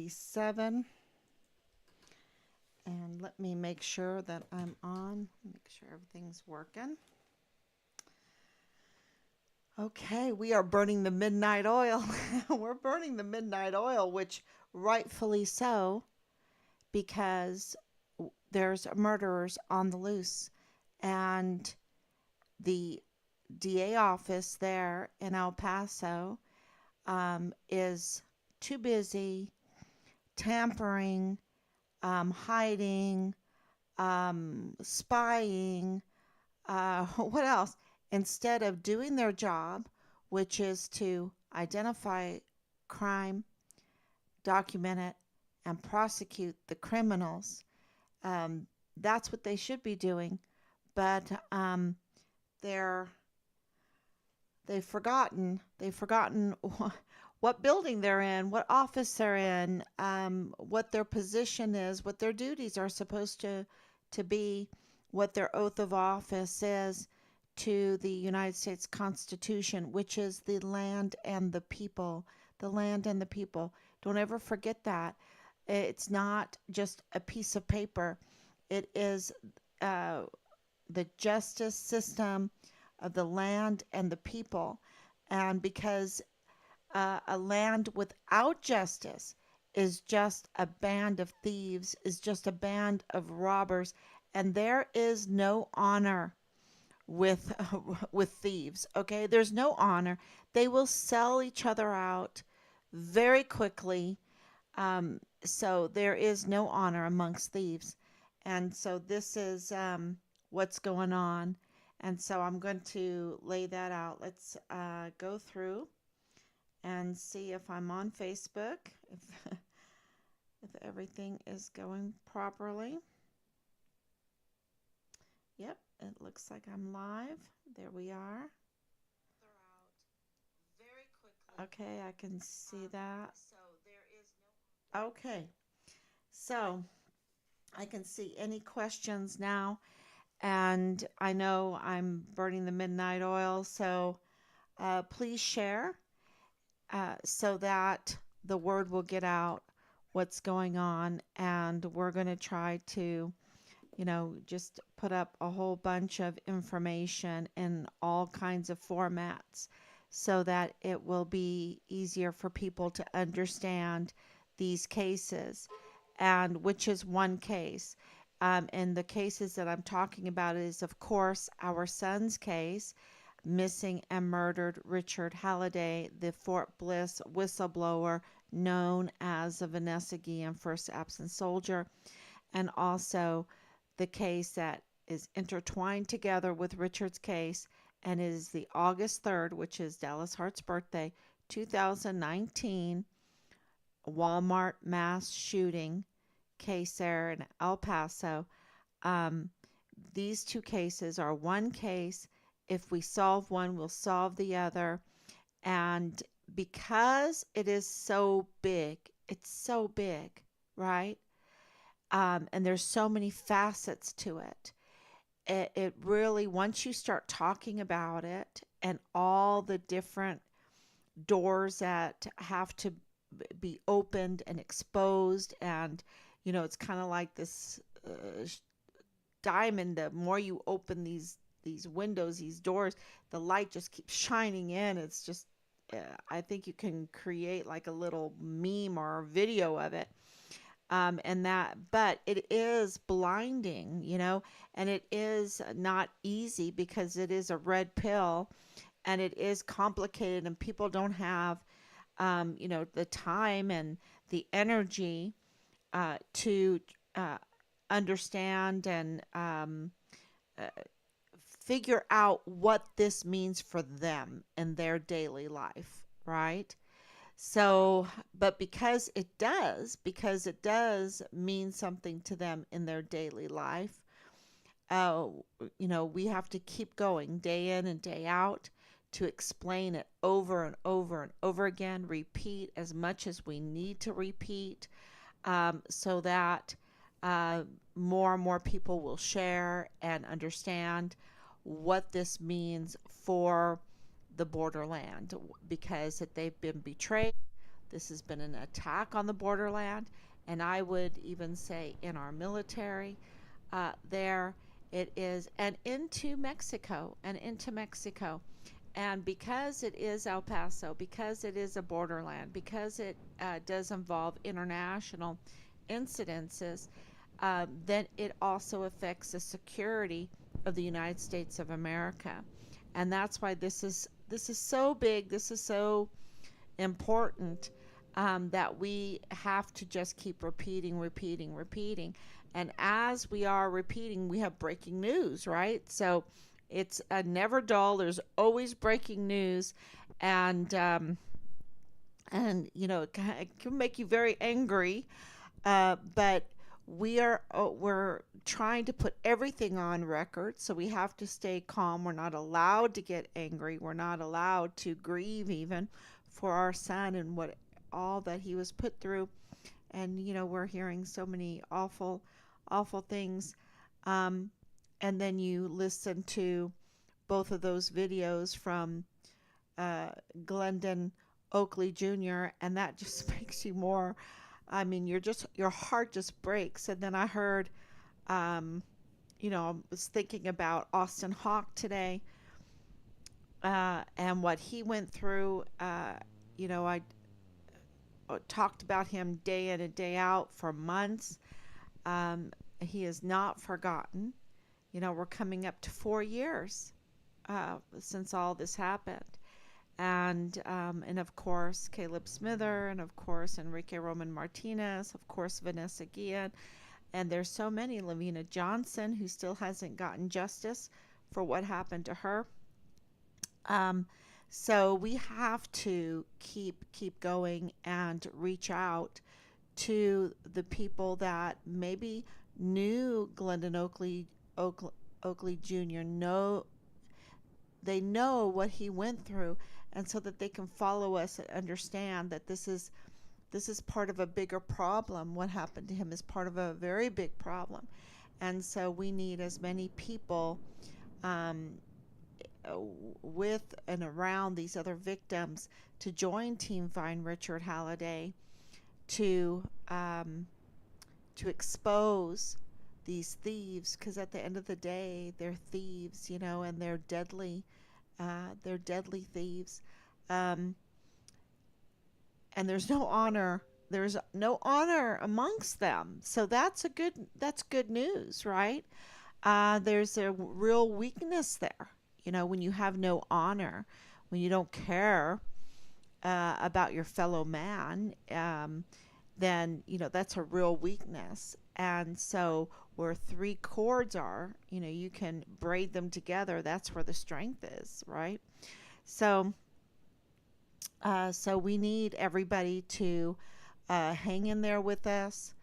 1:37. And let me make sure that I'm on. Make sure everything's working. Okay, we are burning the midnight oil. We're burning the midnight oil, which rightfully so, because there's murderers on the loose. And the DA office there in El Paso is too busy tampering, hiding, spying, what else? Instead of doing their job, which is to identify crime, document it, and prosecute the criminals. That's what they should be doing, but they're they've forgotten what building they're in, what office they're in, what their position is, what their duties are supposed to be, what their oath of office is to the United States Constitution, which is the land and the people. The land and the people. Don't ever forget that. It's not just a piece of paper. It is the justice system of the land and the people. And because a land without justice is just a band of thieves, is just a band of robbers, and there is no honor with with thieves. Okay, there's no honor. They will sell each other out very quickly. So there is no honor amongst thieves, and so this is what's going on. And so I'm going to lay that out. Let's go through and see if I'm on Facebook, if if everything is going properly. Yep, it looks like I'm live. There we are. Okay, I can see that. Okay, so I can see any questions now, and I know I'm burning the midnight oil, so please share so that the word will get out what's going on, and we're going to try to just put up a whole bunch of information in all kinds of formats so that it will be easier for people to understand these cases, and which is one case. And the cases that I'm talking about is, of course, our son's case, missing and murdered Richard Halliday, the Fort Bliss whistleblower known as the Vanessa Guillen First Absent Soldier, and also the case that is intertwined together with Richard's case, and it is the August 3rd, which is Dallas Hart's birthday, 2019 Walmart mass shooting case there in El Paso. Um, these two cases are one case. If we solve one, we'll solve the other. And because it is so big, it's so big, right? And there's so many facets to it. It really, once you start talking about it and all the different doors that have to be opened and exposed, and it's kind of like this diamond. The more you open these windows, these doors, the light just keeps shining in. It's just I think you can create like a little meme or video of it. And that, but it is blinding, and it is not easy because it is a red pill, and it is complicated, and people don't have, the time and the energy to understand and uh, figure out what this means for them in their daily life, right? So, but because it does mean something to them in their daily life, uh, we have to keep going day in and day out to explain it over and over and over again, repeat as much as we need to repeat, so that uh, more and more people will share and understand what this means for the borderland, because that they've been betrayed, This has been an attack on the borderland, and I would even say in our military there. It is, and into Mexico, and because it is El Paso, because it is a borderland, because it does involve international incidences, then it also affects the security of the United States of America, and that's why this is so big. This is so important, that we have to just keep repeating, repeating, repeating. And as we are repeating, we have breaking news, right? So it's never dull. There's always breaking news, and it can make you very angry. But we're trying to put everything on record, so we have to stay calm. We're not allowed to get angry. We're not allowed to grieve even for our son and what all that he was put through. And we're hearing so many awful things. And then you listen to both of those videos from Glendon Oakley Jr., and that just makes you more. I mean, your heart just breaks. And then I heard, I was thinking about Austin Hawke today, and what he went through. I talked about him day in and day out for months. He is not forgotten. We're coming up to 4 years since all this happened. And of course, Caleb Smither, and of course, Enrique Roman Martinez, of course, Vanessa Guillen. And there's so many. Lavina Johnson, who still hasn't gotten justice for what happened to her. So we have to keep going and reach out to the people that maybe knew Glendon Oakley Jr. They know what he went through, and so that they can follow us and understand that this is part of a bigger problem. What happened to him is part of a very big problem, and so we need as many people with and around these other victims to join Team Find Richard Halliday to expose these thieves, because at the end of the day, they're thieves, and they're deadly. They're deadly thieves, and there's no honor. There's no honor amongst them. So that's good news, right? There's a real weakness there. When you have no honor, when you don't care about your fellow man, then that's a real weakness. And so where three chords are, you can braid them together. That's where the strength is, right? So we need everybody to hang in there with us.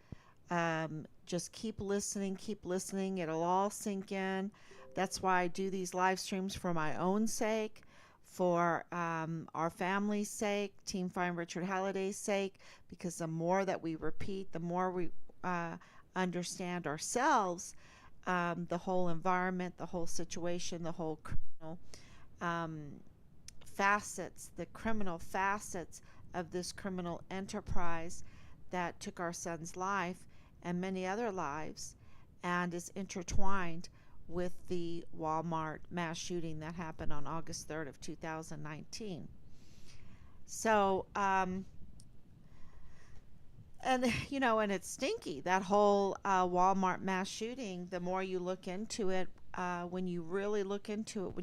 Just keep listening. It'll all sink in. That's why I do these live streams, for my own sake, for our family's sake, Team Find Richard Halliday's sake, because the more that we repeat, the more we understand ourselves, the whole environment, the whole situation, the whole criminal facets of this criminal enterprise that took our son's life and many other lives, and is intertwined with the Walmart mass shooting that happened on August 3rd of 2019. So, and it's stinky, that whole Walmart mass shooting. The more you look into it, when you really look into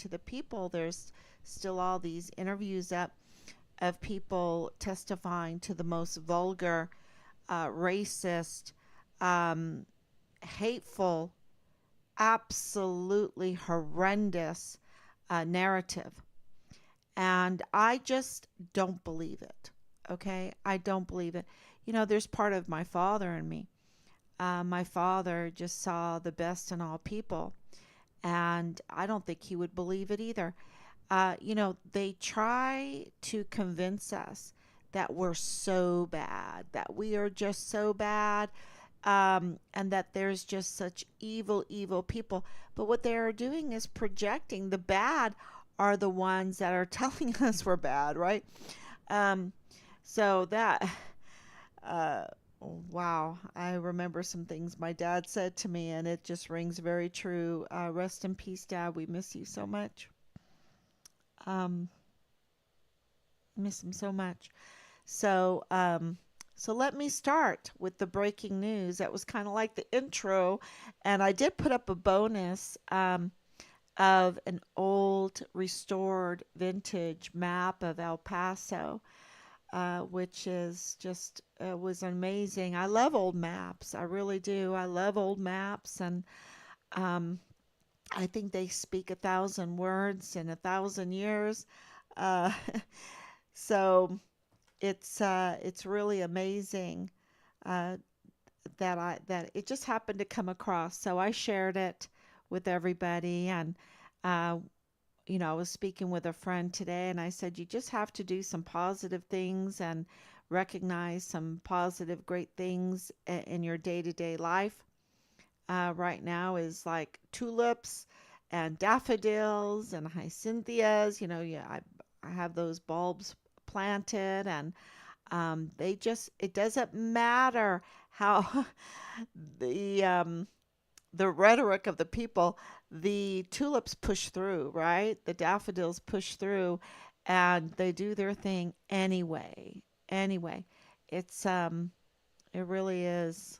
the people, there's still all these interviews up of people testifying to the most vulgar, racist, hateful, absolutely horrendous narrative. And I just don't believe it. Okay? I don't believe it. There's part of my father in me. My father just saw the best in all people. And I don't think he would believe it either. They try to convince us that we're so bad, that we are just so bad, and that there's just such evil people. But what they are doing is projecting. The bad are the ones that are telling us we're bad, right? So that, uh, wow, I remember some things my dad said to me, and it just rings very true. Rest in peace, Dad. We miss you so much. Um, miss him so much. So, so let me start with the breaking news. That was kind of like the intro, and I did put up a bonus of an old, restored, vintage map of El Paso, which is just was amazing. I love old maps. I really do. I love old maps, and um, I think they speak 1,000 words in 1,000 years. Uh, so it's really amazing uh, that it just happened to come across. So I shared it with everybody, and uh, I was speaking with a friend today, and I said, you just have to do some positive things and recognize some positive, great things in your day to day life. Right now is like tulips and daffodils and hyacinthus. Yeah, I have those bulbs planted, and it doesn't matter how the um, the rhetoric of the people, the tulips push through, right? The daffodils push through, and they do their thing anyway. Anyway, it really is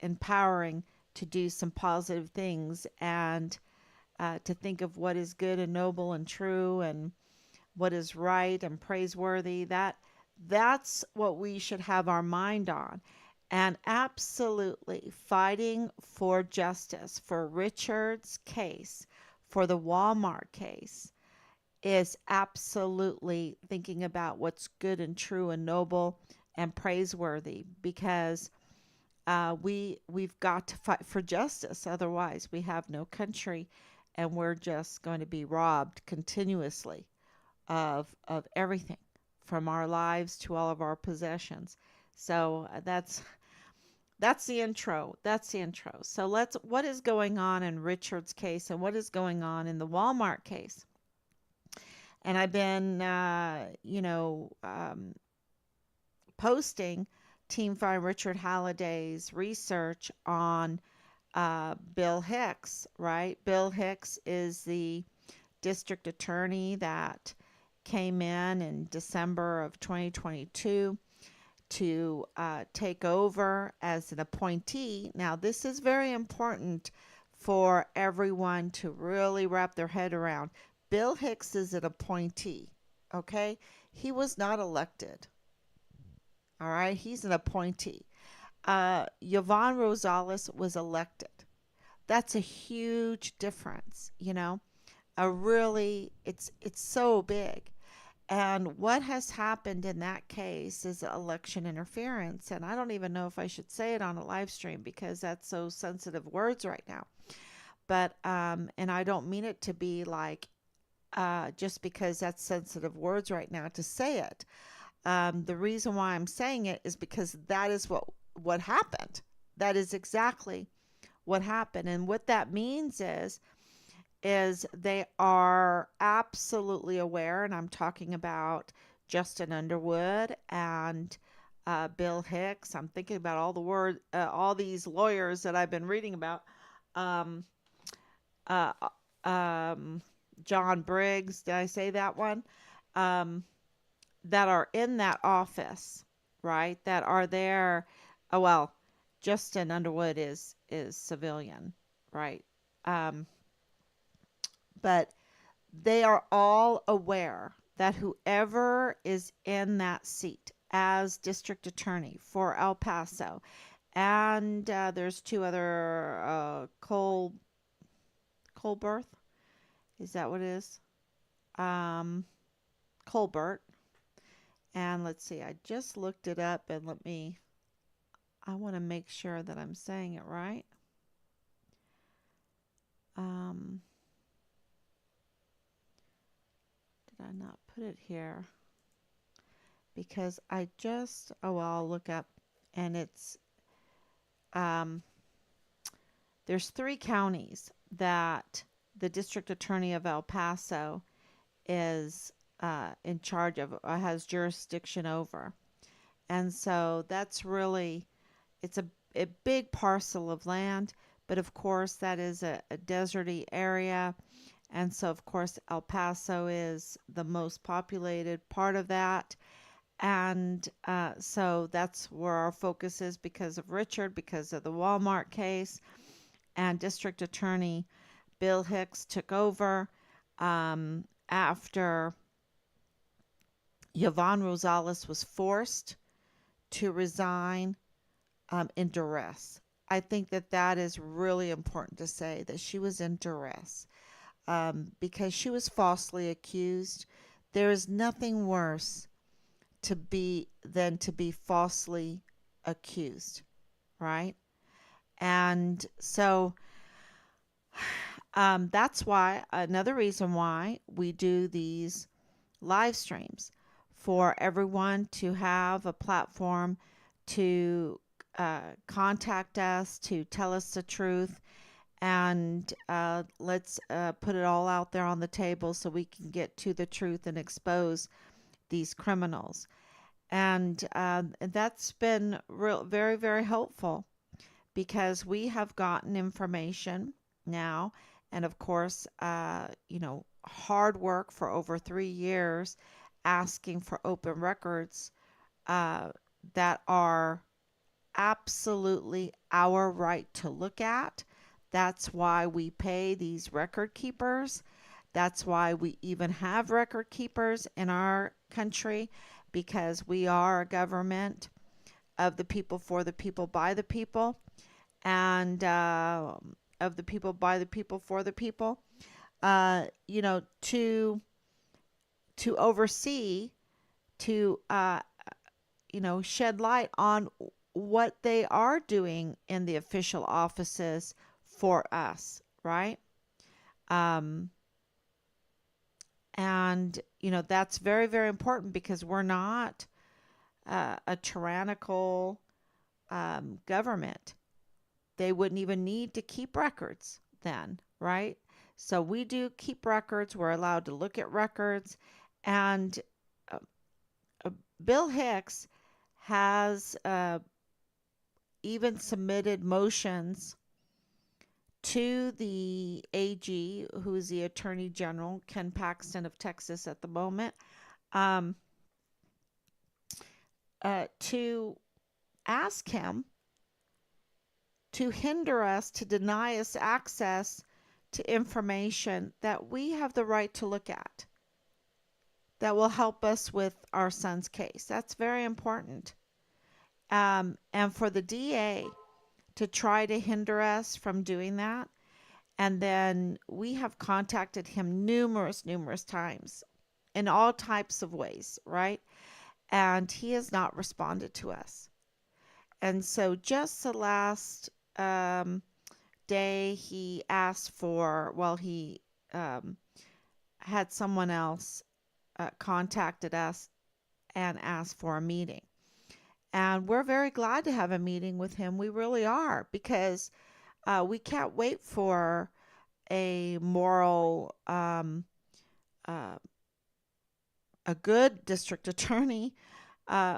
empowering to do some positive things and to think of what is good and noble and true and what is right and praiseworthy. That's what we should have our mind on. And absolutely fighting for justice for Richard's case, for the Walmart case, is absolutely thinking about what's good and true and noble and praiseworthy, because we've got to fight for justice. Otherwise, we have no country, and we're just going to be robbed continuously of everything, from our lives to all of our possessions. So that's the intro. That's the intro. So what is going on in Richard's case and what is going on in the Walmart case? And I've been, posting Team Find Richard Halliday's research on Bill Hicks, right? Bill Hicks is the district attorney that came in December of 2022 to take over as an appointee. Now, this is very important for everyone to really wrap their head around. Bill Hicks is an appointee, okay? He was not elected, all right? He's an appointee. Yvonne Rosales was elected. That's a huge difference. It's so big. And what has happened in that case is election interference. And I don't even know if I should say it on a live stream because that's so sensitive words right now. But, and I don't mean it to be like just because that's sensitive words right now to say it. The reason why I'm saying it is because that is what happened. That is exactly what happened. And what that means is they are absolutely aware, and I'm talking about Justin Underwood and Bill Hicks. I'm thinking about all these lawyers that I've been reading about. Um, uh, um, John Briggs, did I say that one? Um, that are in that office, right? That are there. Oh well, Justin Underwood is civilian, right? Um, but they are all aware that whoever is in that seat as district attorney for El Paso, and there's two other Colbert, is that what it is? Um, Colbert, and let's see, I just looked it up, and I want to make sure that I'm saying it right. Um, did I not put it here? Because I'll look up, and um, there's 3 counties that the district attorney of El Paso is in charge of, has jurisdiction over. And so that's really, it's a big parcel of land, but of course that is a deserty area. And so, of course, El Paso is the most populated part of that. And so that's where our focus is because of Richard, because of the Walmart case. And District Attorney Bill Hicks took over after Yvonne Rosales was forced to resign in duress. I think that that is really important to say that she was in duress because she was falsely accused. There is nothing worse than to be falsely accused, right? And so that's why another reason why we do these live streams for everyone to have a platform to contact us, to tell us the truth, and let's put it all out there on the table so we can get to the truth and expose these criminals. And that's been very, very helpful because we have gotten information now, and of course, hard work for over 3 years asking for open records that are absolutely our right to look at. That's why we pay these record keepers. That's why we even have record keepers in our country because we are a government of the people, for the people, by the people, and of the people, by the people, for the people. To oversee, to shed light on what they are doing in the official offices for us, right? Um, and that's very, very important because we're not a tyrannical government. They wouldn't even need to keep records then, right? So we do keep records. We're allowed to look at records. And uh, Bill Hicks has even submitted motions to the AG, who is the Attorney General, Ken Paxton of Texas at the moment, um, to ask him to hinder us, to deny us access to information that we have the right to look at that will help us with our son's case. That's very important. And for the DA to try to hinder us from doing that. And then we have contacted him numerous, numerous times in all types of ways, right? And he has not responded to us. And so just the last day he asked for, well, he had someone else contacted us and asked for a meeting. And we're very glad to have a meeting with him. We really are, because we can't wait for a moral, uh, a good district attorney.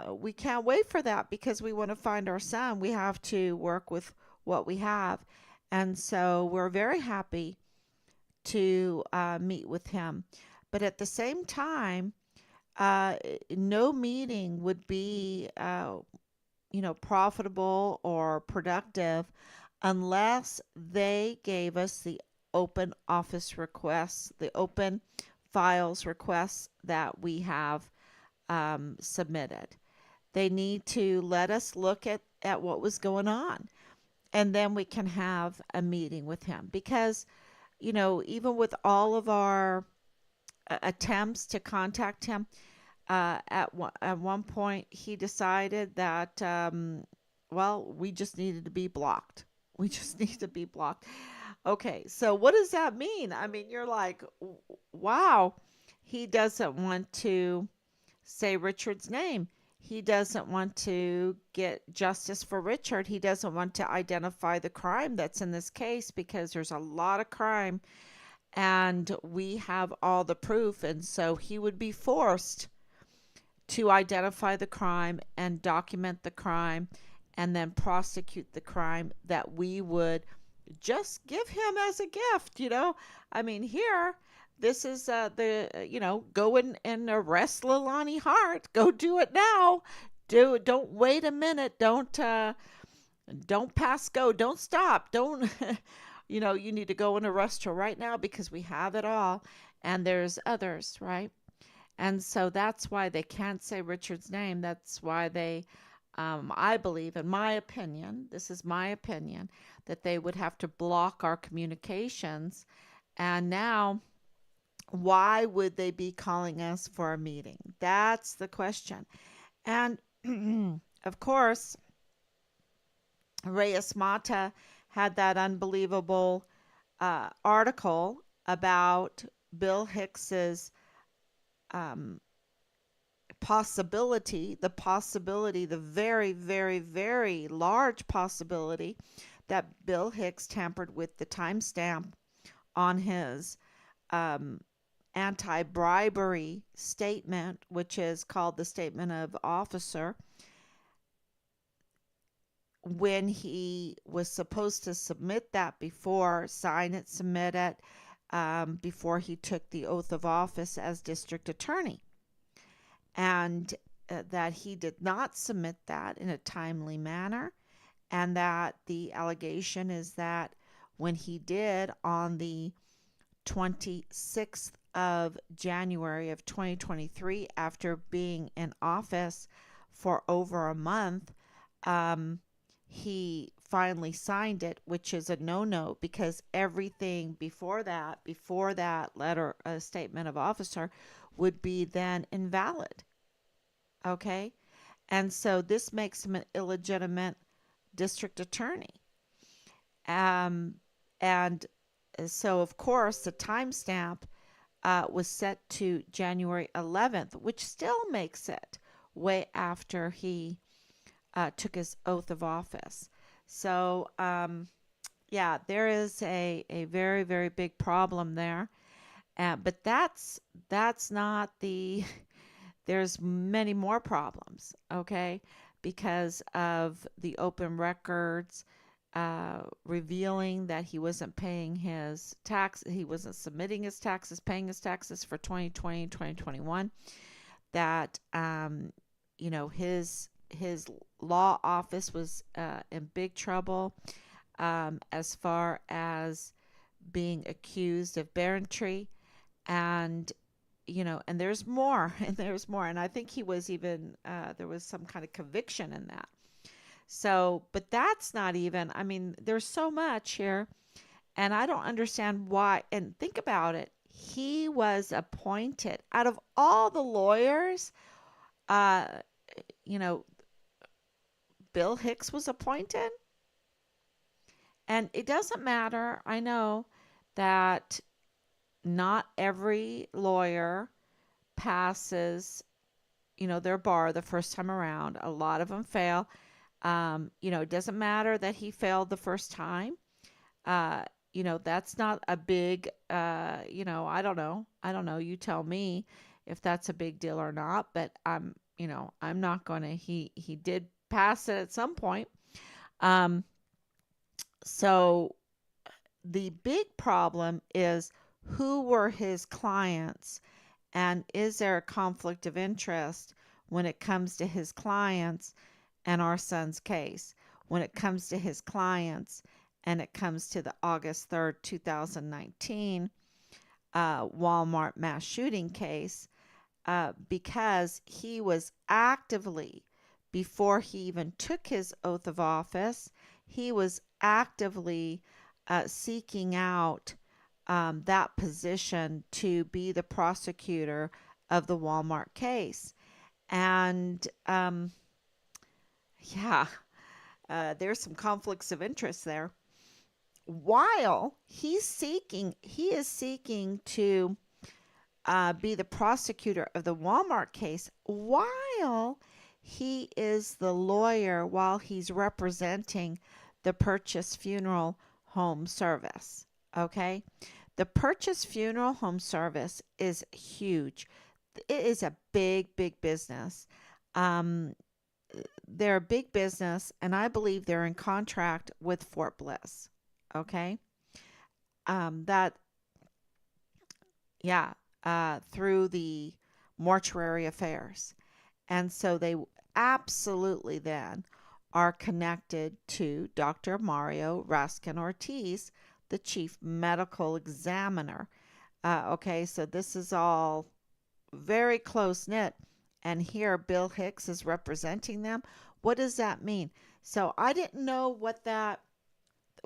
We can't wait for that because we want to find our son. We have to work with what we have. And so we're very happy to meet with him. But at the same time, no meeting would be, profitable or productive unless they gave us the open office requests, the open files requests that we have submitted. They need to let us look at what was going on, and then we can have a meeting with him. Because, even with all of our attempts to contact him, at one point he decided that, we just needed to be blocked. We just need to be blocked. Okay, so what does that mean? I mean, you're like, wow, he doesn't want to say Richard's name. He doesn't want to get justice for Richard. He doesn't want to identify the crime that's in this case because there's a lot of crime. and we have all the proof, and so he would be forced to identify the crime and document the crime and then prosecute the crime that we would just give him as a gift, I mean, here, this is go and arrest Lilani Hart. Go do it now. Don't wait a minute. Don't pass go. Don't stop. Don't you need to go and arrest her right now because we have it all. And there's others, right? And so that's why they can't say Richard's name. That's why they, I believe, in my opinion, this is my opinion, that they would have to block our communications. And now, why would they be calling us for a meeting? That's the question. And of course, Reyes Mata had that unbelievable article about Bill Hicks's um, the very, very, very large possibility that Bill Hicks tampered with the timestamp on his um, anti bribery statement, which is called the Statement of Officer, when he was supposed to submit that before, sign it, submit it, before he took the oath of office as district attorney. And that he did not submit that in a timely manner. And that the allegation is that when he did on the 26th of January of 2023, after being in office for over a month, he finally signed it, which is a no-no because everything before that letter, a statement of officer, would be then invalid. Okay? And so this makes him an illegitimate district attorney. And so, of course, the timestamp was set to January 11th, which still makes it way after he took his oath of office. So, yeah, there is a very, very big problem there. But that's not the, there's many more problems, okay, because of the open records revealing that he wasn't paying his tax, he wasn't submitting his taxes, paying his taxes for 2020 and 2021, that, his law office was in big trouble as far as being accused of barentry, and and there's more, and I think he was even there was some kind of conviction in that. So, but that's not even, I mean, there's so much here, and I don't understand why. And think about it, he was appointed out of all the lawyers, uh you know Bill Hicks was appointed. And it doesn't matter. I know that not every lawyer passes, their bar the first time around. A lot of them fail. It doesn't matter that he failed the first time. Uh, that's not a big, I don't know. I don't know. You tell me if that's a big deal or not. But I'm not going to. He did pass it at some point. Um, so the big problem is, who were his clients, and is there a conflict of interest when it comes to his clients and our son's case, when it comes to his clients and it comes to the August 3rd, 2019 Walmart mass shooting case, because he was actively, before he even took his oath of office, he was actively seeking out that position to be the prosecutor of the Walmart case. And yeah, there's some conflicts of interest there. While he is seeking to be the prosecutor of the Walmart case, while he is the lawyer, while he's representing the Purchase Funeral Home Service. Okay? The Purchase Funeral Home Service is huge. It is a big, big business. Um, they're a big business, and I believe they're in contract with Fort Bliss. Okay. That, yeah, through the mortuary affairs. And so they absolutely then are connected to Dr. Mario Raskin Ortiz, the chief medical examiner. Okay, so this is all very close knit. And here Bill Hicks is representing them. What does that mean? So I didn't know what that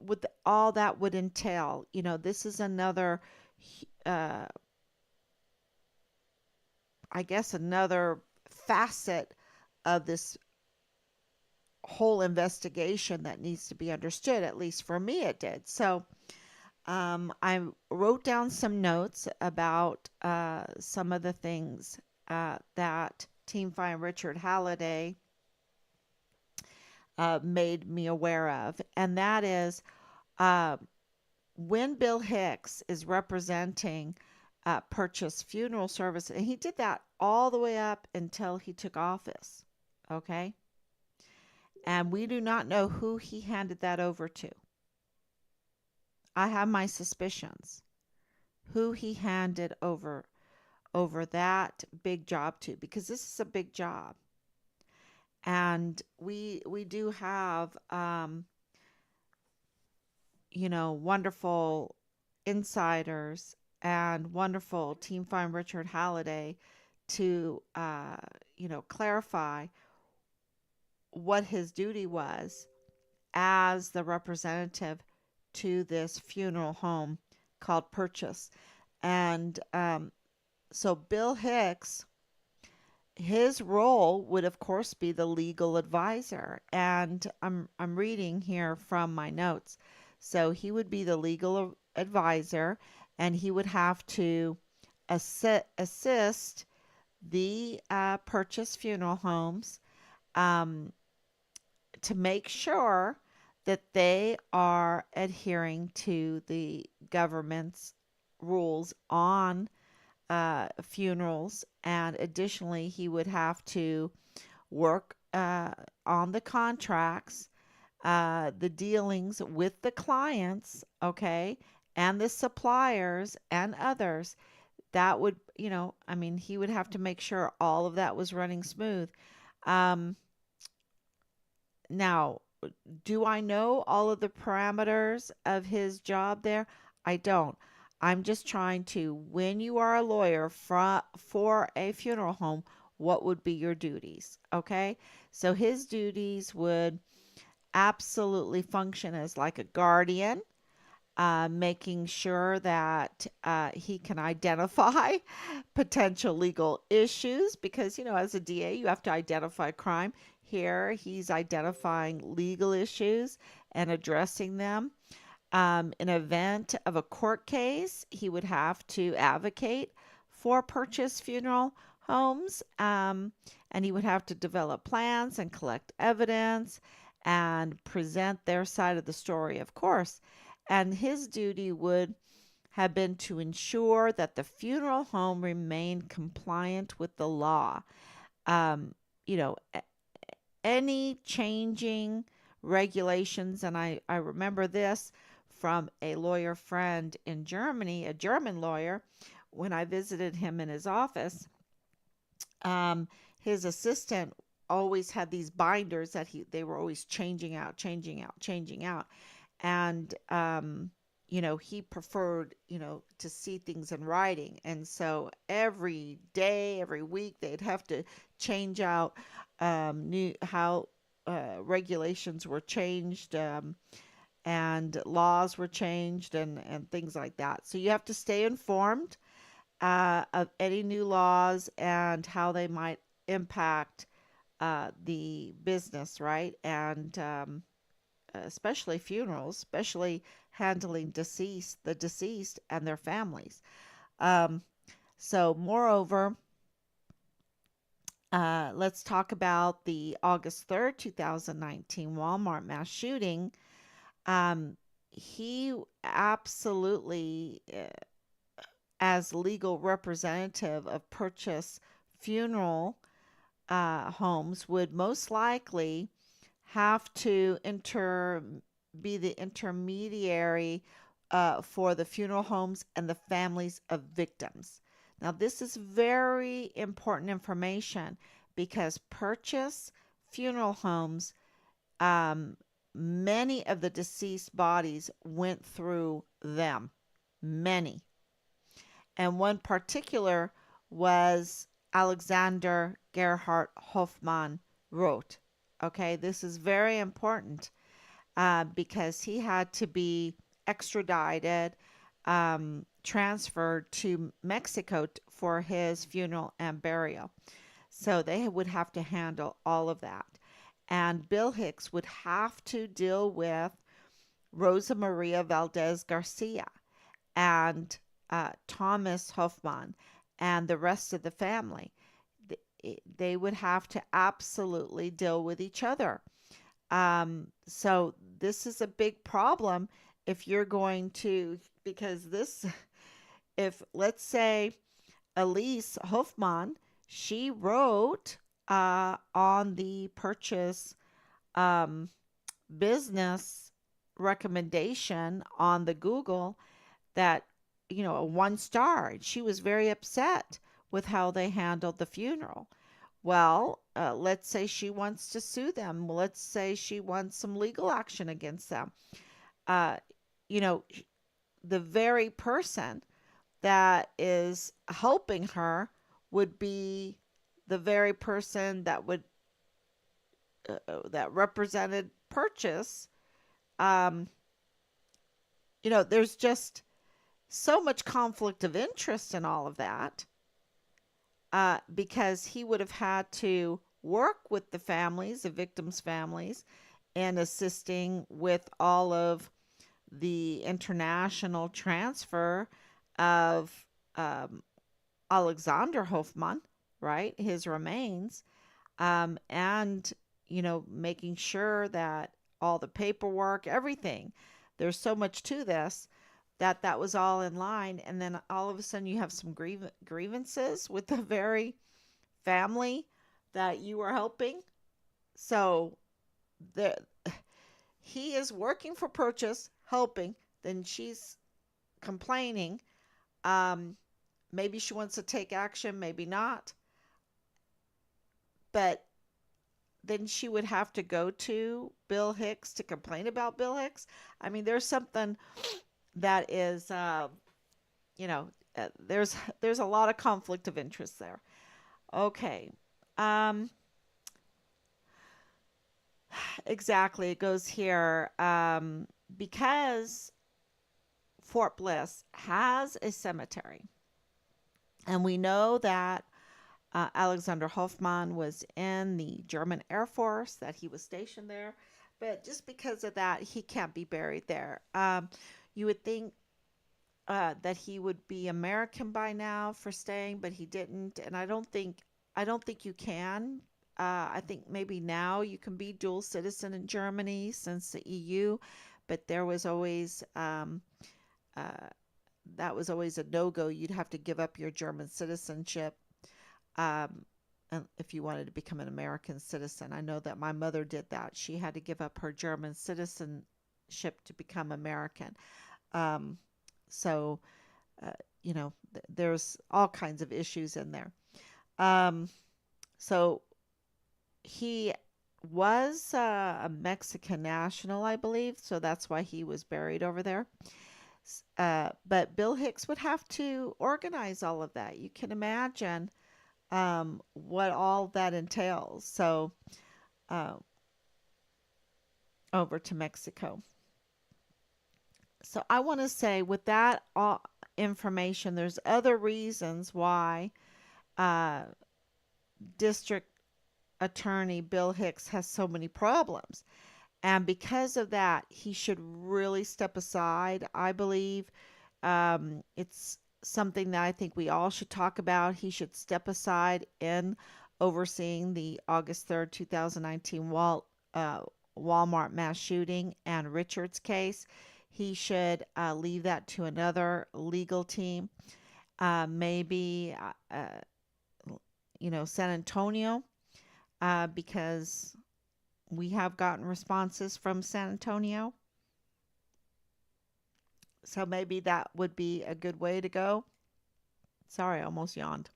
would all that would entail. This is another, uh, I guess, another facet of this whole investigation that needs to be understood. At least for me, it did. So I wrote down some notes about some of the things that Team Fine Richard Halliday made me aware of, and that is uh, when Bill Hicks is representing Purchase Funeral Service, and he did that all the way up until he took office. Okay. And we do not know who he handed that over to. I have my suspicions who he handed over that big job to, because this is a big job. And we do have wonderful insiders and wonderful Team Farm Richard Halliday to clarify what his duty was as the representative to this funeral home called Purchase. And so Bill Hicks, his role would of course be the legal advisor. And I'm reading here from my notes. So he would be the legal advisor, and he would have to assist the Purchase funeral homes um, to make sure that they are adhering to the government's rules on funerals. And additionally, he would have to work on the contracts, the dealings with the clients, okay, and the suppliers and others. That would, I mean, he would have to make sure all of that was running smooth. Um, Now, do I know all of the parameters of his job there? I don't. I'm just trying to, when you are a lawyer for a funeral home, what would be your duties? Okay. So his duties would absolutely function as like a guardian, making sure that he can identify potential legal issues because, as a DA, you have to identify crime. Here, he's identifying legal issues and addressing them. In event of a court case, he would have to advocate for Purchase funeral homes, and he would have to develop plans and collect evidence and present their side of the story, of course. And his duty would have been to ensure that the funeral home remained compliant with the law. Um, you know, any changing regulations, and I remember this from a lawyer friend in Germany, a German lawyer, when I visited him in his office. His assistant always had these binders that they were always changing out, changing out, changing out. And he preferred, to see things in writing. And so every day, every week, they'd have to change out new how regulations were changed, and laws were changed, and things like that. So you have to stay informed of any new laws and how they might impact the business, right? And especially funerals, especially handling the deceased and their families. Um, so, moreover, let's talk about the August 3rd, 2019 Walmart mass shooting. Um, he absolutely, as legal representative of Purchase Funeral homes, would most likely have to be the intermediary for the funeral homes and the families of victims. Now, this is very important information because Purchase Funeral Homes, um, many of the deceased bodies went through them. Many. And one particular was Alexander Gerhard Hoffmann wrote. Okay, this is very important because he had to be extradited, transferred to Mexico for his funeral and burial. So they would have to handle all of that. And Bill Hicks would have to deal with Rosa Maria Valdez Garcia and Thomas Hoffman and the rest of the family. They would have to absolutely deal with each other. So this is a big problem if you're going to, because this, if let's say Elise Hoffman, she wrote on the purchase um, business recommendation on the Google that, a 1 star. She was very upset with how they handled the funeral. Well, let's say she wants to sue them. Let's say she wants some legal action against them. Uh, you know, the very person that is helping her would be the very person that represented purchase. Um, there's just so much conflict of interest in all of that because he would have had to work with the families, the victims' families, and assisting with all of the international transfer of Alexander Hoffman, right? His remains, and, making sure that all the paperwork, everything, there's so much to this that was all in line. And then all of a sudden you have some grievances with the very family that you are helping. So the he is working for purchase, helping, then she's complaining. Um, Maybe she wants to take action, maybe not. But then she would have to go to Bill Hicks to complain about Bill Hicks. I mean, there's something that is, there's a lot of conflict of interest there. Okay. Um, exactly. It goes here. Because Fort Bliss has a cemetery, and we know that Alexander Hoffman was in the German Air Force, that he was stationed there. But just because of that, he can't be buried there. You would think that he would be American by now for staying, but he didn't. And I don't think you can. I think maybe now you can be dual citizen in Germany since the EU, but there was always uh, that was always a no-go. You'd have to give up your German citizenship um, if you wanted to become an American citizen. I know that my mother did that. She had to give up her German citizenship to become American. Um, so, uh, there's all kinds of issues in there. Um, so he was a Mexican national, I believe, so that's why he was buried over there. But Bill Hicks would have to organize all of that. You can imagine what all that entails. So, uh, over to Mexico. So, I want to say with that information, there's other reasons why uh, District Attorney Bill Hicks has so many problems. And because of that, he should really step aside. I believe it's something that I think we all should talk about. He should step aside in overseeing the August 3rd, 2019 Walmart mass shooting and Richard's case. he should leave that to another legal team. Maybe, San Antonio, because we have gotten responses from San Antonio. So maybe that would be a good way to go. Sorry, I almost yawned.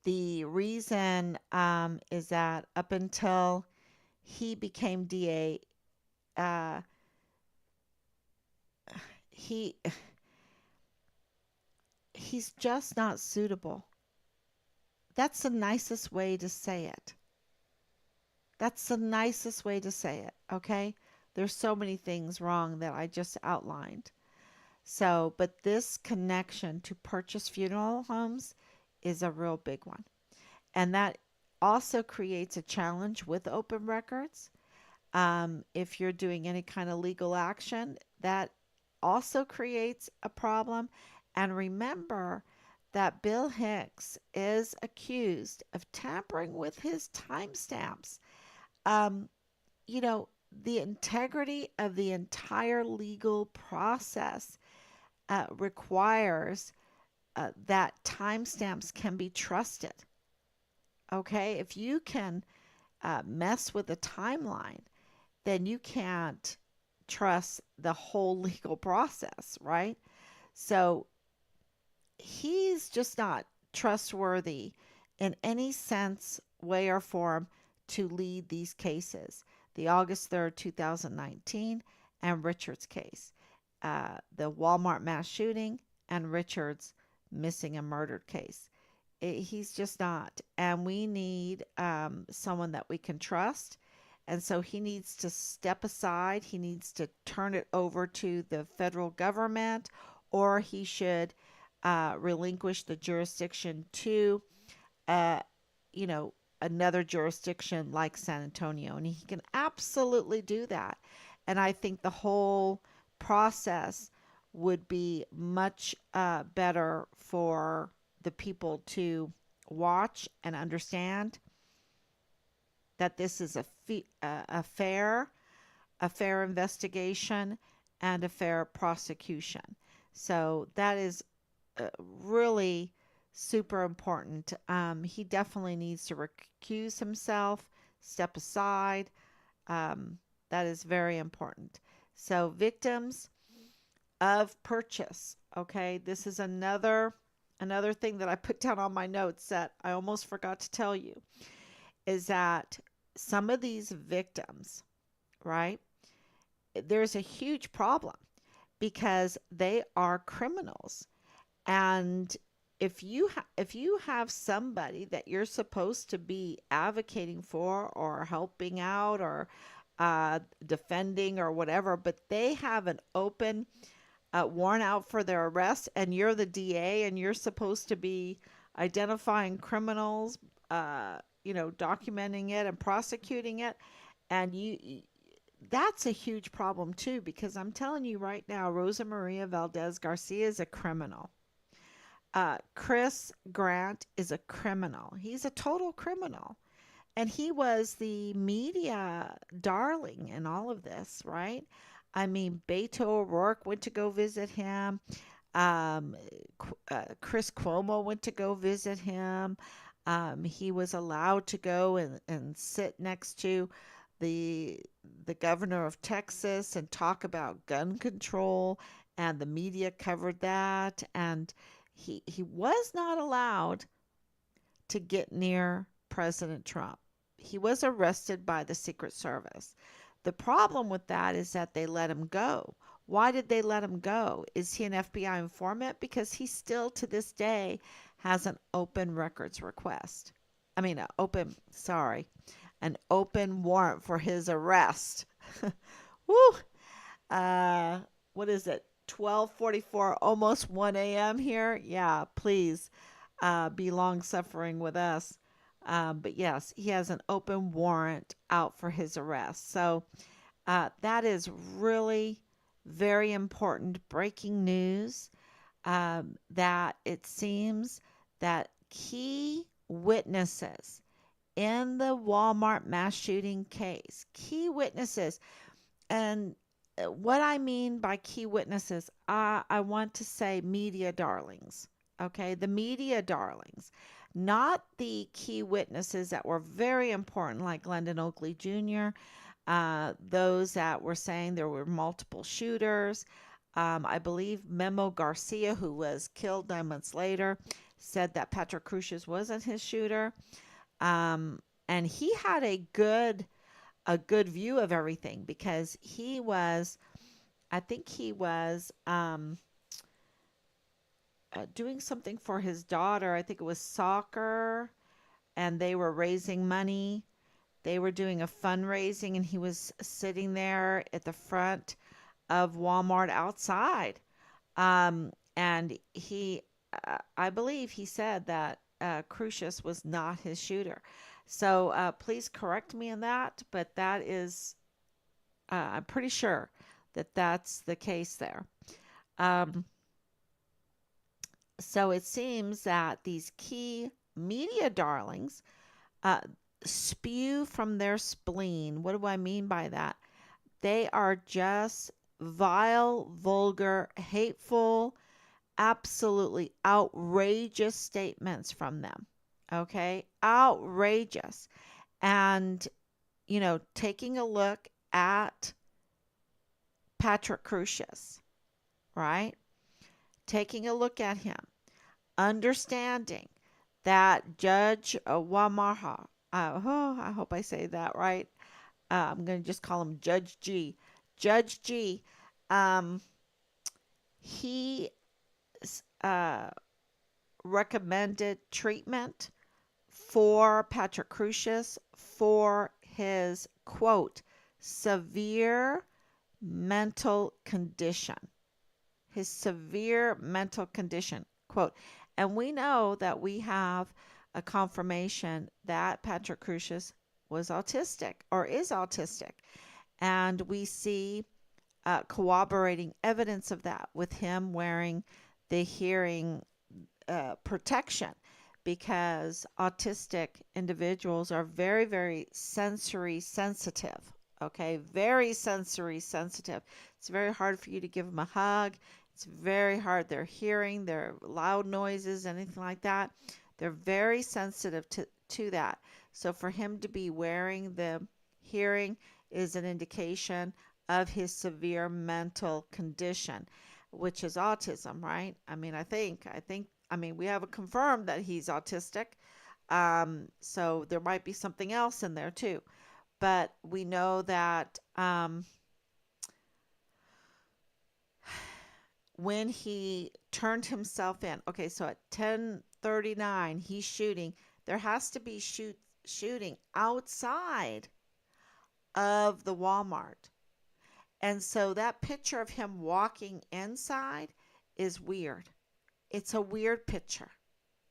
The reason is that up until he became DA, uh, he he's just not suitable. That's the nicest way to say it. That's the nicest way to say it, okay? There's so many things wrong that I just outlined. So, but this connection to purchase funeral homes is a real big one. And that also creates a challenge with open records. If you're doing any kind of legal action, that also creates a problem. And remember that Bill Hicks is accused of tampering with his timestamps. Um, you know, the integrity of the entire legal process requires that timestamps can be trusted. Okay, if you can mess with the timeline, then you can't trust the whole legal process, right? So he's just not trustworthy in any sense, way, or form to lead these cases. The August 3rd, 2019, and Richard's case, the Walmart mass shooting, and Richard's missing and murdered case. He's just not. And we need someone that we can trust. And so he needs to step aside. He needs to turn it over to the federal government, or he should relinquish the jurisdiction to, uh, you know, another jurisdiction like San Antonio. And he can absolutely do that. And I think the whole process would be much better for the people to watch and understand that this is a fair investigation and a fair prosecution. So that is really super important. He definitely needs to recuse himself, step aside. That is very important. So victims of purchase. Okay, this is another thing that I put down on my notes that I almost forgot to tell you is that some of these victims, right? There's a huge problem because they are criminals. And if you have somebody that you're supposed to be advocating for or helping out or defending or whatever, but they have an open warrant out for their arrest, and you're the DA, and you're supposed to be identifying criminals, documenting it and prosecuting it, and that's a huge problem too, because I'm telling you right now, Rosa Maria Valdez Garcia is a criminal. Chris Grant is a criminal. He's a total criminal. And he was the media darling in all of this, right? I mean, Beto O'Rourke went to go visit him. Um, Chris Cuomo went to go visit him. He was allowed to go and sit next to the the governor of Texas and talk about gun control, and the media covered that. And he was not allowed to get near President Trump. He was arrested by the Secret Service. The problem with that is that they let him go. Why did they let him go? Is he an FBI informant? Because he still to this day has an open records request. I mean, an open warrant for his arrest. Woo! Uh, what is it? 12:44, almost 1 a.m. here. Yeah, please be long suffering with us. But yes, he has an open warrant out for his arrest. So that is really very important breaking news, that it seems that key witnesses in the Walmart mass shooting case, key witnesses, and what I mean by key witnesses, I want to say media darlings. Okay, the media darlings, not the key witnesses that were very important, like Glendon Oakley Jr., those that were saying there were multiple shooters. I believe Memo Garcia, who was killed 9 months later, said that Patrick Crucius wasn't his shooter. Um, and he had a good view of everything because he was, I think he was doing something for his daughter. I think it was soccer, and they were raising money. They were doing a fundraising, and he was sitting there at the front of Walmart outside. And I believe he said that Crucius was not his shooter. So please correct me on that, but that is, I'm pretty sure that that's the case there. Um, so it seems that these key media darlings uh, spew from their spleen. What do I mean by that? They are just vile, vulgar, hateful, absolutely outrageous statements from them. Okay? Outrageous. And, taking a look at Patrick Crucius, right? Taking a look at him, understanding that Judge Wamaha, I hope I say that right. I'm going to just call him Judge G. Judge G, um, he uh, recommended treatment for Patrick Crucius for his, quote, severe mental condition. His severe mental condition, quote. And we know that we have a confirmation that Patrick Crucius was autistic or is autistic. And we see corroborating evidence of that with him wearing the hearing protection because autistic individuals are very, very sensory sensitive. Okay, very sensory sensitive. It's very hard for you to give them a hug. It's very hard. They're hearing, their loud noises, anything like that. They're very sensitive to that. So for him to be wearing the hearing is an indication of his severe mental condition, which is autism, right? I mean, we have it confirmed that he's autistic. So there might be something else in there too. But we know that when he turned himself in, okay, so at 10:39, he's shooting. There has to be shooting outside of the Walmart. And so that picture of him walking inside is weird. It's a weird picture,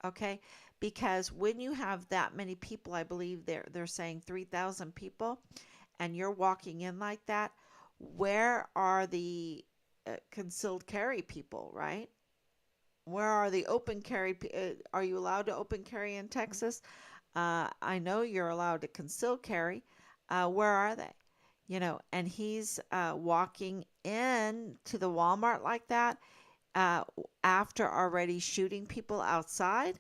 okay? Because when you have that many people, I believe they're saying 3,000 people, and you're walking in like that, where are the concealed carry people, right? Where are the open carry? Are you allowed to open carry in Texas? I know you're allowed to conceal carry. Where are they? And he's walking in to the Walmart like that uh, after already shooting people outside.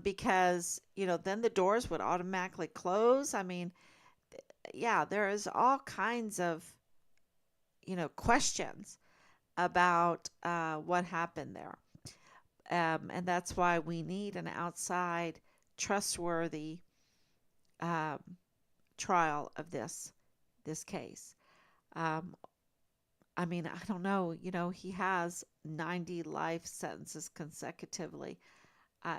Because, then the doors would automatically close. I mean, yeah, there is all kinds of, questions about what happened there. And that's why we need an outside, trustworthy um, trial of this case. Um, I mean, I don't know. He has 90 life sentences consecutively.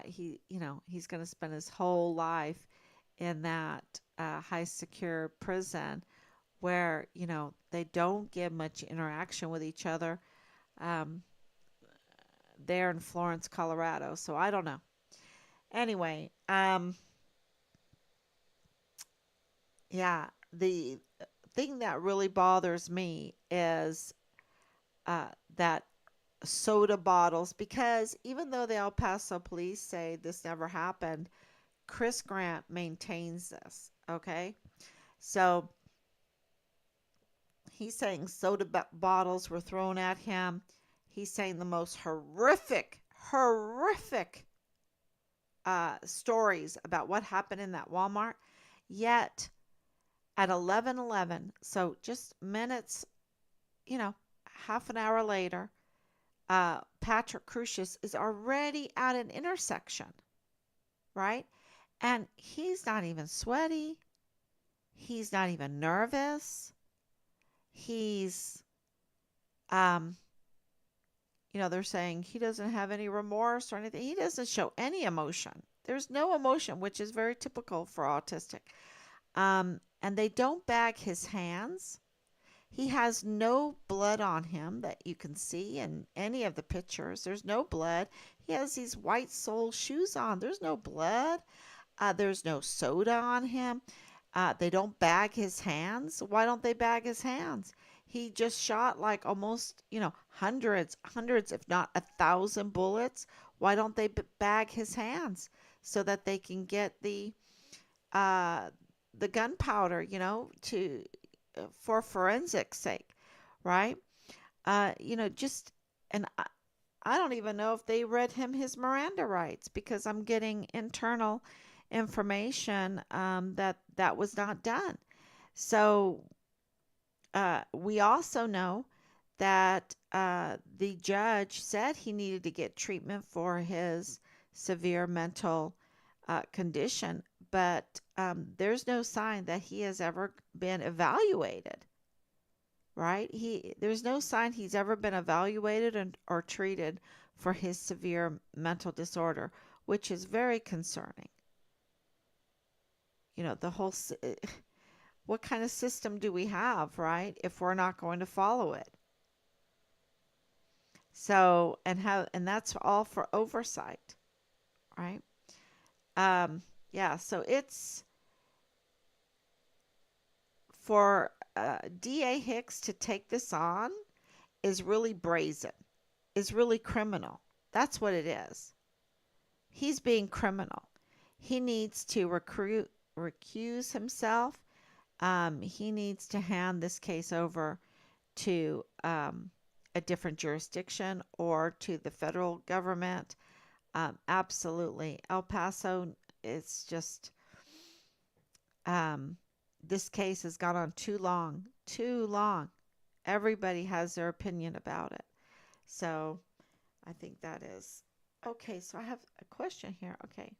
He's going to spend his whole life in that high secure prison where they don't get much interaction with each other. Um, there in Florence, Colorado. So I don't know. Anyway, yeah, the thing that really bothers me is that soda bottles, because even though the El Paso police say this never happened, Chris Grant maintains this. Okay, so He's saying soda bottles were thrown at him. He's saying the most horrific stories about what happened in that Walmart. Yet at 11:11, so just minutes, half an hour later, Patrick Crucius is already at an intersection, right? And he's not even sweaty. He's not even nervous. He's, um, they're saying he doesn't have any remorse or anything. He doesn't show any emotion. There's no emotion, which is very typical for autistic. And they don't bag his hands. He has no blood on him that you can see in any of the pictures. There's no blood. He has these white sole shoes on. There's no blood. There's no soda on him. They don't bag his hands. Why don't they bag his hands? He just shot like almost, hundreds, if not 1,000 bullets. Why don't they bag his hands so that they can get uh, the gunpowder, to for forensic sake, right? Just and I don't even know if they read him his Miranda rights because I'm getting internal information that was not done. So we also know that the judge said he needed to get treatment for his severe mental condition, but there's no sign that he has ever been evaluated, right? There's no sign he's ever been evaluated or treated for his severe mental disorder, which is very concerning. The whole what kind of system do we have, right? If we're not going to follow it. So, and that's all for oversight, right? Yeah, so it's for DA Hicks to take this on is really brazen, is really criminal. That's what it is. He's being criminal. He needs to recuse himself. He needs to hand this case over to a different jurisdiction or to the federal government. Absolutely. El Paso, it's just, this case has gone on too long, too long. Everybody has their opinion about it. So I think that is. Okay, so I have a question here. Okay.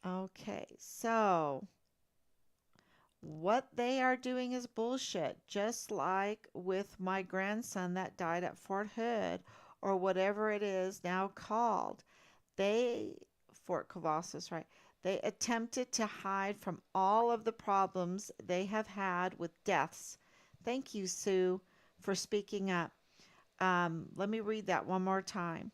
Okay, so what they are doing is bullshit, just like with my grandson that died at Fort Hood or whatever it is now called. They, Fort Cavazos, right? They attempted to hide from all of the problems they have had with deaths. Thank you, Sue, for speaking up. Let me read that one more time.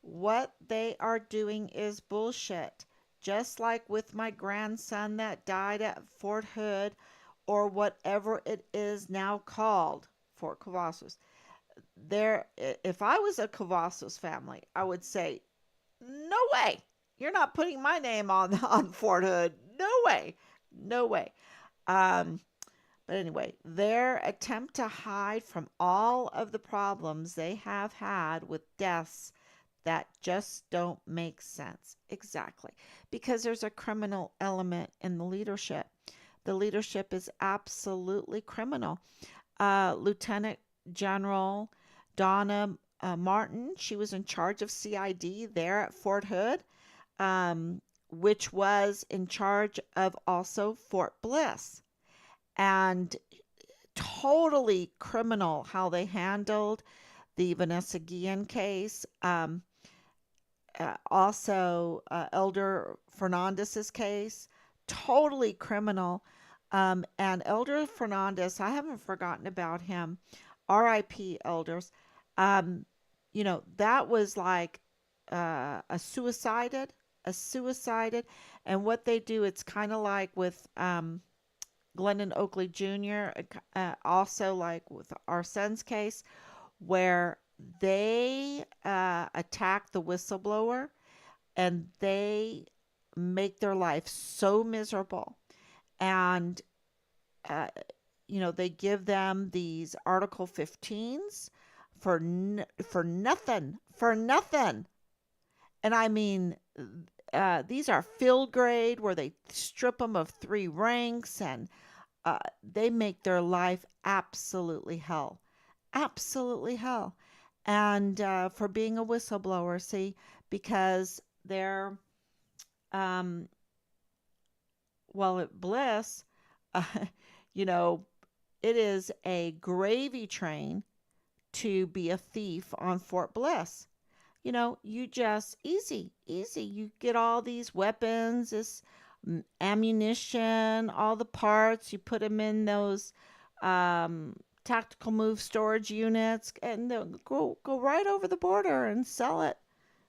What they are doing is bullshit. Just like with my grandson that died at Fort Hood or whatever it is now called, Fort Cavazos. If I was a Cavazos family, I would say, no way. You're not putting my name on on Fort Hood. No way. No way. Um, but anyway, their attempt to hide from all of the problems they have had with deaths that just don't make sense. Exactly. Because there's a criminal element in the leadership. The leadership is absolutely criminal. Lieutenant General Donna Martin, she was in charge of CID there at Fort Hood, which was in charge of also Fort Bliss. And totally criminal how they handled the Vanessa Guillen case. Also, Elder Fernandez's case, totally criminal. And Elder Fernandez, I haven't forgotten about him. R.I.P. Elders. That was like a suicided. And what they do, it's kind of like with Glendon Oakley Jr., also like with our son's case, where they attack the whistleblower and they make their life so miserable. And, uh, they give them these Article 15s for nothing, for nothing. And I mean, these are field grade where they strip them of 3 ranks, and they make their life absolutely hell. Absolutely hell. And for being a whistleblower, see, because they're, um, well, at Bliss, uh, you know, it is a gravy train to be a thief on Fort Bliss. You just easy, easy. You get all these weapons, this ammunition, all the parts. You put them in those tactical move storage units, and they'll go right over the border and sell it.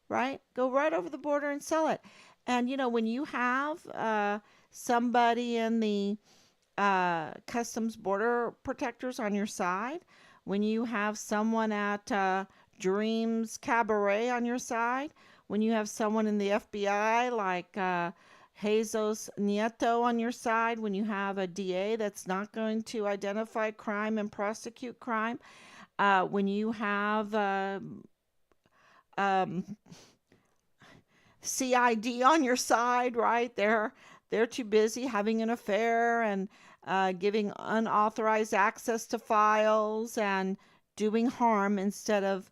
Right? Go right over the border and sell it. And when you have somebody in the customs border protectors on your side, when you have someone at Dreams Cabaret on your side, when you have someone in the FBI like Jesus Nieto on your side, when you have a DA that's not going to identify crime and prosecute crime, when you have um, CID on your side, right? They're too busy having an affair and giving unauthorized access to files and doing harm instead of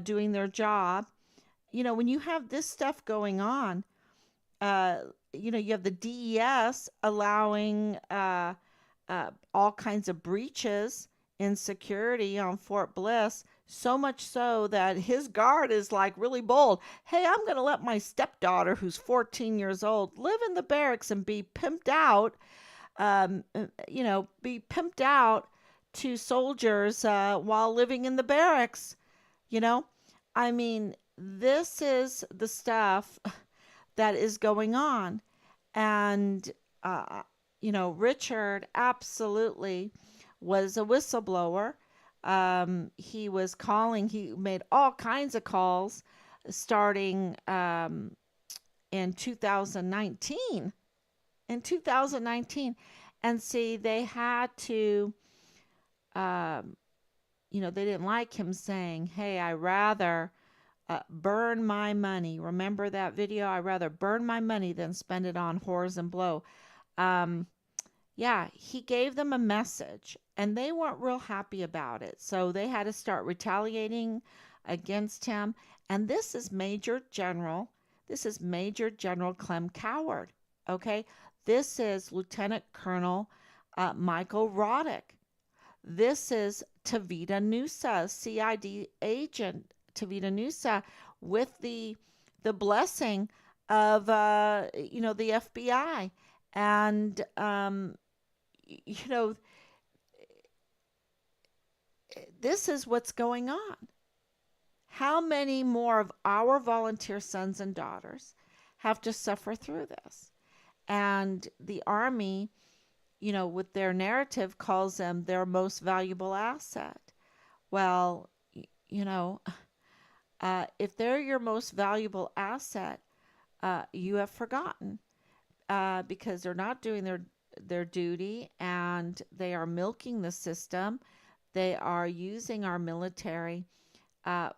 doing their job. When you have this stuff going on, uh, you have the DES allowing all kinds of breaches in security on Fort Bliss, so much so that his guard is like really bold. Hey, I'm going to let my stepdaughter, who's 14 years old, live in the barracks and be pimped out, be pimped out to soldiers while living in the barracks. You know, I mean, this is the stuff that is going on. And, Richard absolutely was a whistleblower. He made all kinds of calls starting in 2019. In 2019. And see, they had to, um, they didn't like him saying, hey, I rather burn my money. Remember that video? I rather burn my money than spend it on whores and blow. Um, yeah, he gave them a message and they weren't real happy about it. So they had to start retaliating against him. And this is Major General Clem Coward. Okay. This is Lieutenant Colonel Michael Roddick. This is Tavita Nusa, CID agent Tavita Nusa, with the blessing of the FBI. And you know this is what's going on. How many more of our volunteer sons and daughters have to suffer through this? And the Army, with their narrative, calls them their most valuable asset. Well, you know, if they're your most valuable asset, you have forgotten because they're not doing their duty, and they are milking the system. They are using our military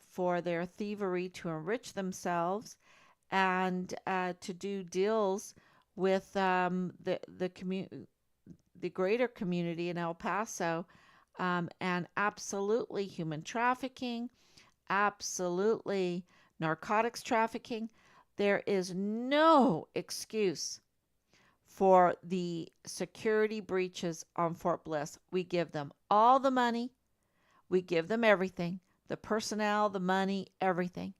for their thievery to enrich themselves and to do deals with the greater community in El Paso, and absolutely human trafficking, absolutely narcotics trafficking. There is no excuse for the security breaches on Fort Bliss. We give them all the money, we give them everything, the personnel, the money, everything,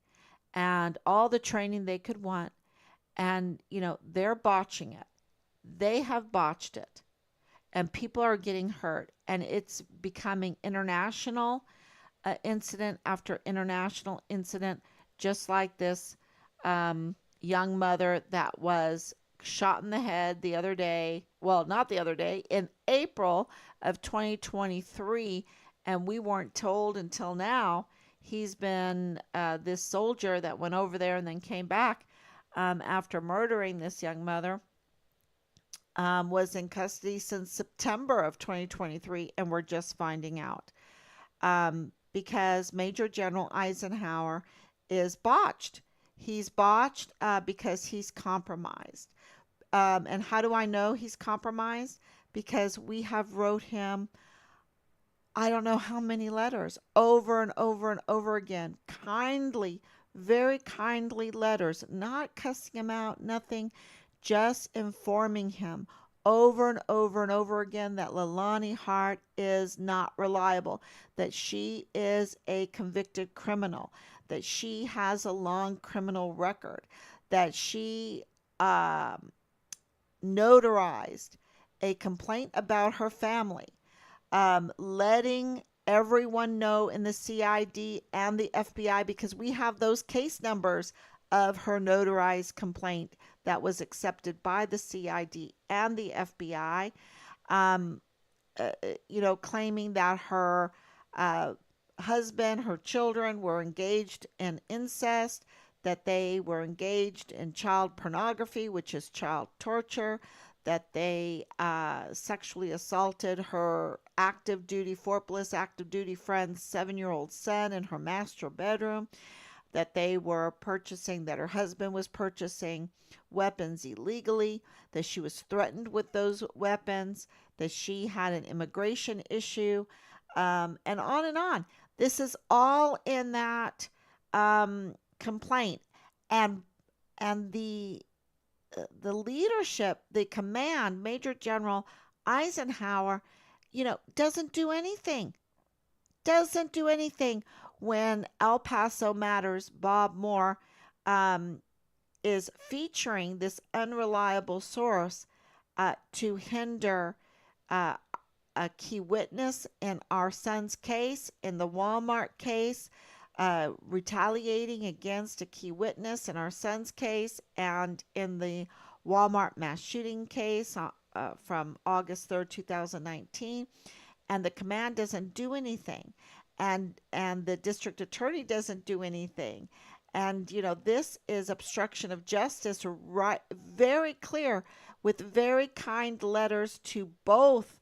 and all the training they could want. And, they're botching it. They have botched it. And people are getting hurt. And it's becoming international incident after international incident, just like this young mother that was shot in the head the other day. Well, not the other day, in April of 2023. And we weren't told until now. He's been this soldier that went over there and then came back after murdering this young mother. was in custody since September of 2023, and we're just finding out because Major General Eisenhower is botched. He's botched because he's compromised. And how do I know he's compromised? Because we have wrote him, I don't know how many letters, over and over and over again, kindly, very kindly letters, not cussing him out, nothing, just informing him over and over and over again that Leilani Hart is not reliable, that she is a convicted criminal, that she has a long criminal record, that she notarized a complaint about her family, letting everyone know in the CID and the FBI, because we have those case numbers of her notarized complaint that was accepted by the CID and the FBI, um, claiming that her uh, husband, her children were engaged in incest, that they were engaged in child pornography, which is child torture, that they sexually assaulted her active duty, Fort Bliss active duty friend's 7-year-old son in her master bedroom, that they were purchasing, that her husband was purchasing weapons illegally, that she was threatened with those weapons, that she had an immigration issue, and on and on. This is all in that complaint, and the leadership, the command, Major General Eisenhower, doesn't do anything. Doesn't do anything when El Paso Matters, Bob Moore, um, is featuring this unreliable source to hinder uh, a key witness in our son's case, in the Walmart case, retaliating against a key witness in our son's case, and in the Walmart mass shooting case from August 3rd, 2019. And the command doesn't do anything, and the district attorney doesn't do anything. And this is obstruction of justice, right? Very clear, with very kind letters to both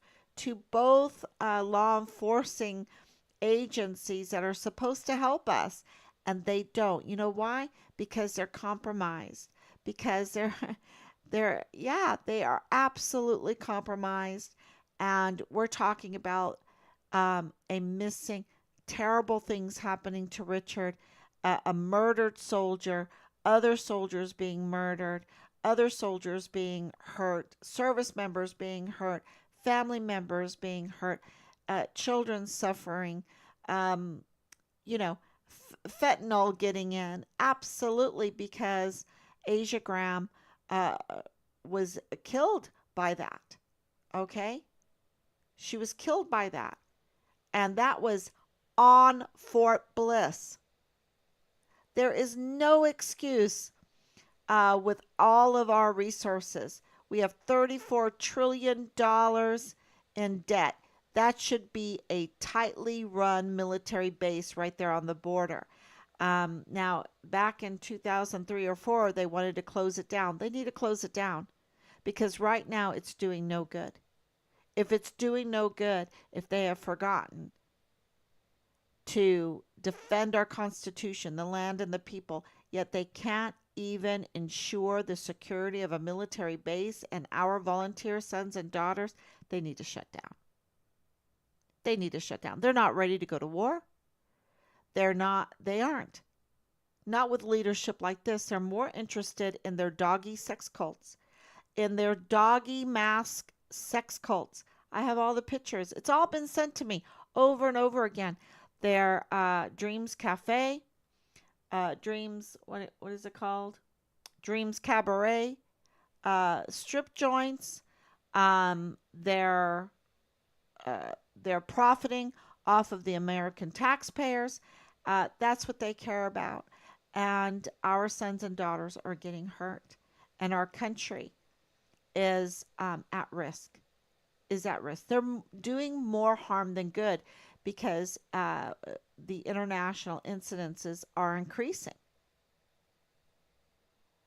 law enforcing agencies that are supposed to help us, and they don't. You know why? Because they're compromised. Because they are absolutely compromised, and we're talking about a missing, terrible things happening to Richard, a murdered soldier, other soldiers being murdered, other soldiers being hurt, service members being hurt, family members being hurt, children suffering, um, you know, fentanyl getting in. Absolutely, because Asia Graham uh, was killed by that. Okay? She was killed by that. And that was on Fort Bliss. There is no excuse with all of our resources. We have $34 trillion in debt. That should be a tightly run military base right there on the border. Now, back in 2003 or 4, they wanted to close it down. They need to close it down because right now it's doing no good. If it's doing no good, if they have forgotten to defend our Constitution, the land, and the people, yet they can't even ensure the security of a military base and our volunteer sons and daughters, they need to shut down. They need to shut down. They're not ready to go to war. They aren't. Not with leadership like this. They're more interested in their doggy sex cults, in their doggy mask sex cults. I have all the pictures. It's all been sent to me over and over again. Their Dreams Cafe, Dreams, what is it called? Dreams Cabaret, strip joints. Um, they're they're profiting off of the American taxpayers. That's what they care about. And our sons and daughters are getting hurt. And our country is at risk. Is at risk. They're doing more harm than good because the international incidences are increasing.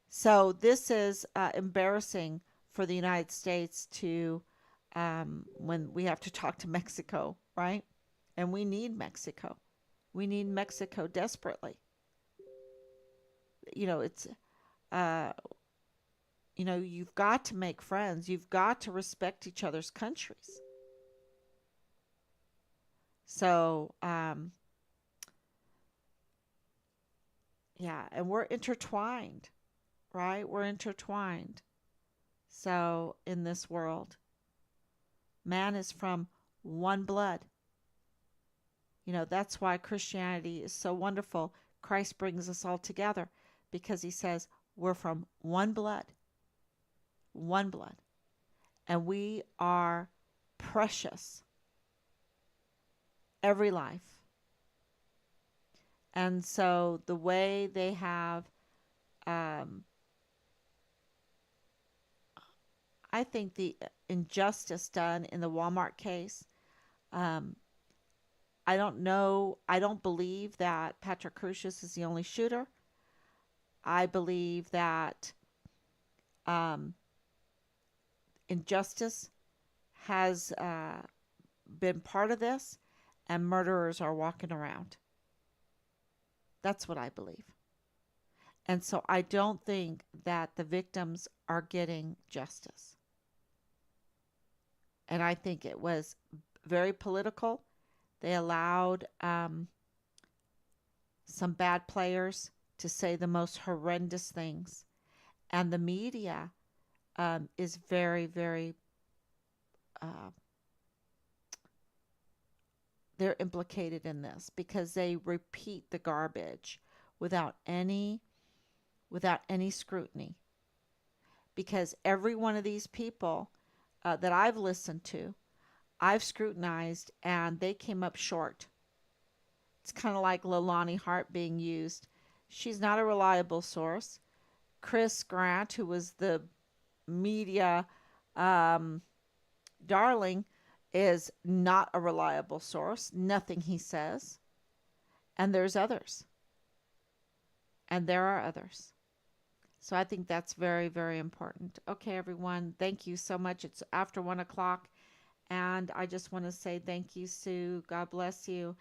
So this is embarrassing for the United States to, when we have to talk to Mexico, right? And we need Mexico. We need Mexico desperately. You know, it's, uh, you've got to make friends. You've got to respect each other's countries. So, yeah, and we're intertwined, right? We're intertwined. So, in this world, man is from one blood. That's why Christianity is so wonderful. Christ brings us all together because he says we're from one blood, and we are precious, every life. And so the way they have, um, I think the injustice done in the Walmart case, um, I don't know. I don't believe that Patrick Crucius is the only shooter. I believe that um, injustice has been part of this, and murderers are walking around. That's what I believe. And so I don't think that the victims are getting justice. And I think it was very political. They allowed some bad players to say the most horrendous things. And the media is very, very, uh, they're implicated in this because they repeat the garbage without any scrutiny. Because every one of these people that I've listened to, I've scrutinized, and they came up short. It's kind of like Leilani Hart being used. She's not a reliable source. Chris Grant, who was the media um, darling, is not a reliable source. Nothing he says. And there's others. And there are others. So I think that's very, very important. Okay, everyone. Thank you so much. It's after 1 o'clock. And I just want to say thank you, Sue. God bless you.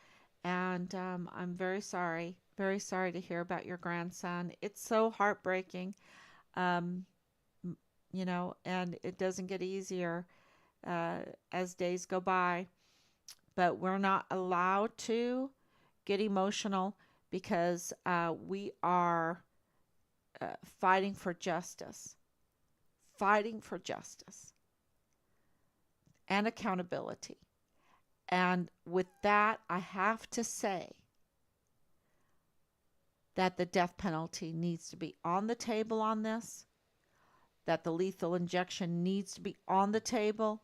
And I'm very sorry to hear about your grandson. It's so heartbreaking, um, and it doesn't get easier uh, as days go by. But we're not allowed to get emotional because we are fighting for justice and accountability. And with that, I have to say that the death penalty needs to be on the table on this, that the lethal injection needs to be on the table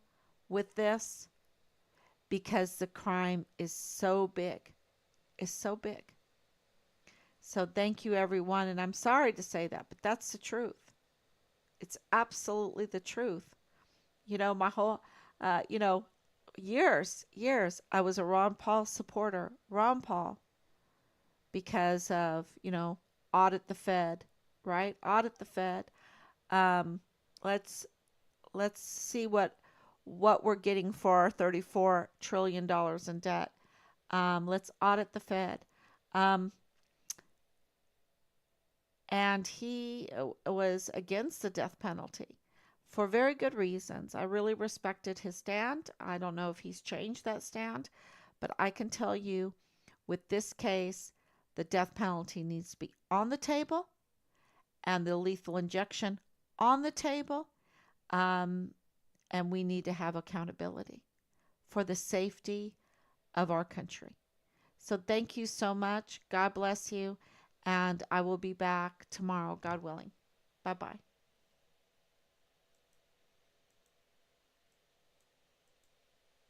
with this, because the crime is so big. It's so big. So thank you, everyone. And I'm sorry to say that, but that's the truth. It's absolutely the truth. My whole, years, I was a Ron Paul supporter. Ron Paul. Because of, audit the Fed, right? Audit the Fed. Um, let's see what we're getting for our $34 trillion in debt. Let's audit the Fed. And he was against the death penalty for very good reasons. I really respected his stand. I don't know if he's changed that stand, but I can tell you with this case, the death penalty needs to be on the table and the lethal injection on the table. And we need to have accountability for the safety of our country. So thank you so much. God bless you. And I will be back tomorrow, God willing. Bye-bye.